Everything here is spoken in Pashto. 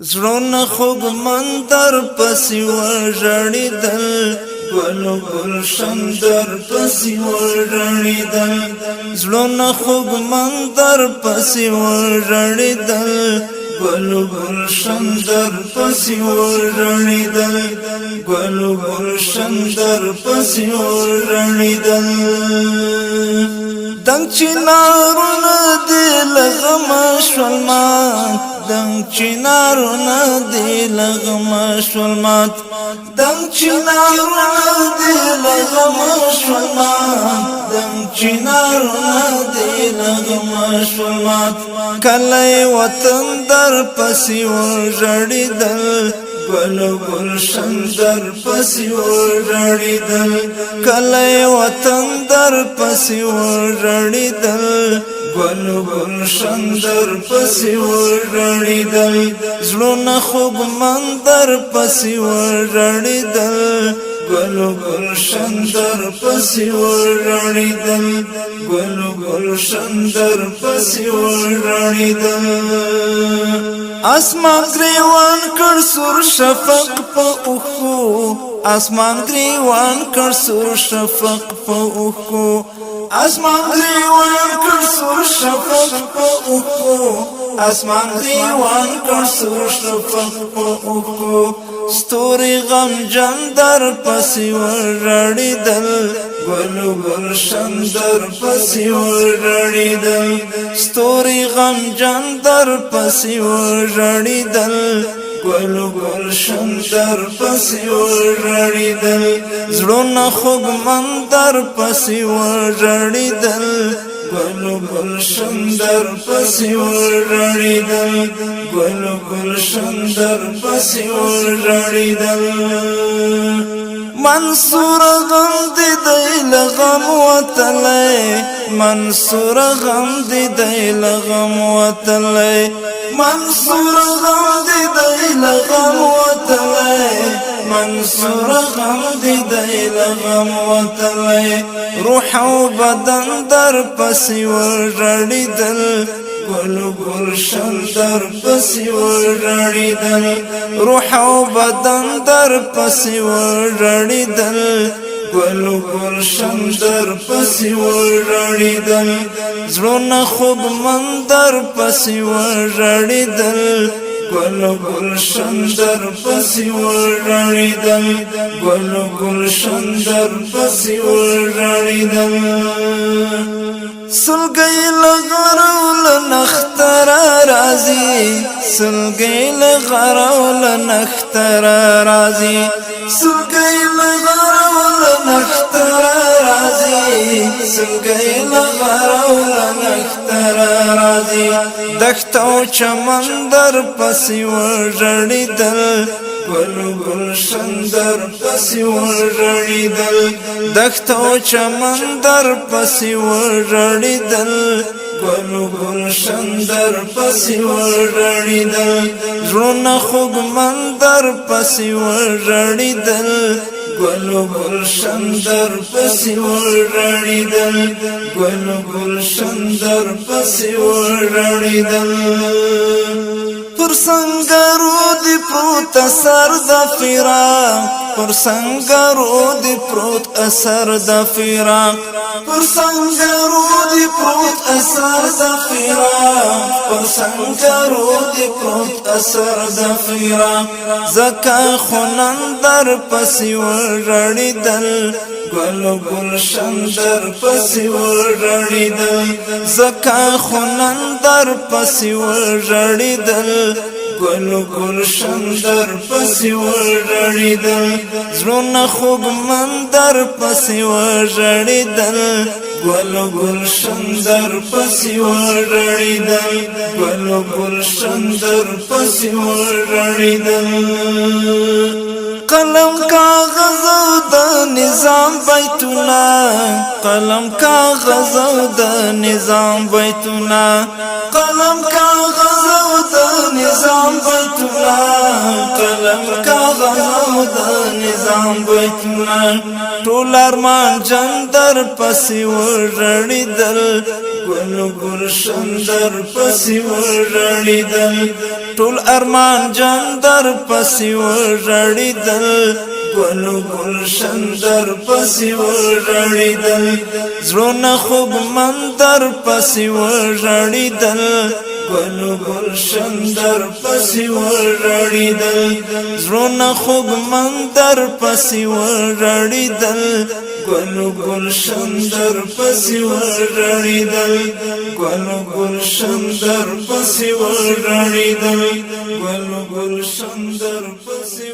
زړونه خوږ مندر پسې وژړېدل ګلو ګلشن در پسې وژړېدل زړونه خوږ مندر پسې وژړېدل ګلو ګلشن در پسې وژړېدل ګلو ګلشن در پسې وژړېدل دنګ چنارونه دې له غمه شول مات دنګ چنارونه دې له غمه شول مات دنګ چنارونه دې له غمه شول مات دنګ چنارونه دې له غمه شول مات کله وطن در پسې وژړېدل ګلو ګلشن در پسې وژړېدل کله وطن در پسې وژړېدل ګلو ګلشن در پسې وژړېدل زړونه خوږ مندر پسې وژړېدل ګلو ګلشن در پسې وژړېدل ګلو ګلشن در پسې وژړېدل اسمان گریوان کړ سور شفق په اوخو اسمان گریوان کړ سور شفق په اوخو اسمان گریوان کړ سور شفق په اوخو اسمان گریوان کړ سور شفق په اوخو ستوري غم جن در پسې وژړېدل ګلو ګلشن در پسې وژړېدل ستوري غم جن در پسې وژړېدل ګلو ګلشن در پسې وژړېدل زړونه خوږ مندر پسې وژړېدل ګلو ګلشن در پسې وژړېدل ګلو ګلشن در پسې وژړېدل منصور غم دې دی له غم وتلی منصور غم دې دی له غم وتلی منصور غم دې دی له غم وتلی منصور غم دې دی له غم وتلی روح او بدن در پسې وژړېدل ګلو ګلشن در پسې وژړېدل روح او بدن در پسې وژړېدل ګلو ګلشن در پسې وژړېدل زړونه خوږ مندر پسې وژړېدل ګلو ګلشن در پسې وژړېدل ګلو ګلشن در پسې وژړېدل سلګۍ له غرو له نختره راځي سلګۍ له غرو له نختره راځي سلګۍ له غرو له نختره راځي سلګۍ له غرو له نختره راځي دښت او چمن در پسې وژړېدل ګلو ګلشن در پسې وژړېدل دښت او چمن در پسې وژړېدل ګلو ګلشن در پسې وژړېدل زړونه خوږ مندر پسې وژړېدل ګلو ګلشن در پسې وژړېدل ګلو ګلشن در پسې وژړېدل پر سنگرو دی پروت اثر د فراق پر سنگرو دی پروت اثر د فراق پر سنگرو دی پروت اثر د فراق پر سنگرو دی پروت اثر د فراق زکا خنن در پسې وژړېدل ګلو ګلشن در پسې وژړېدل زکا خنن در پسې وژړېدل ګلو ګلشن در پسې وژړېدل زړونه خوږ مندر پسې وژړېدل ګلو ګلشن در پسې وژړېدل ګلو ګلشن در پسې وژړېدل قلم کاغذ او د نظام بیتونه قلم کاغذ او د نظام بیتونه قلم کاغذ او د نظام بیتونه قلم کاغذ او د نظام بیتونه ټول ارمان جندر پسې وژړېدل ګل ګلشن در پسې ورړېدل ټول ارمان جان در پسې ورړېدل ګل ګلشن در پسې ورړېدل زړونه خوږمن در پسې ورړېدل ګل ګلشن در پسې ورړېدل زړونه خوږمن در پسې ورړېدل ګل ګلشن در پسې ورړېدل ګل ګلشن در پسې ورړېدل ګل ګلشن در پسې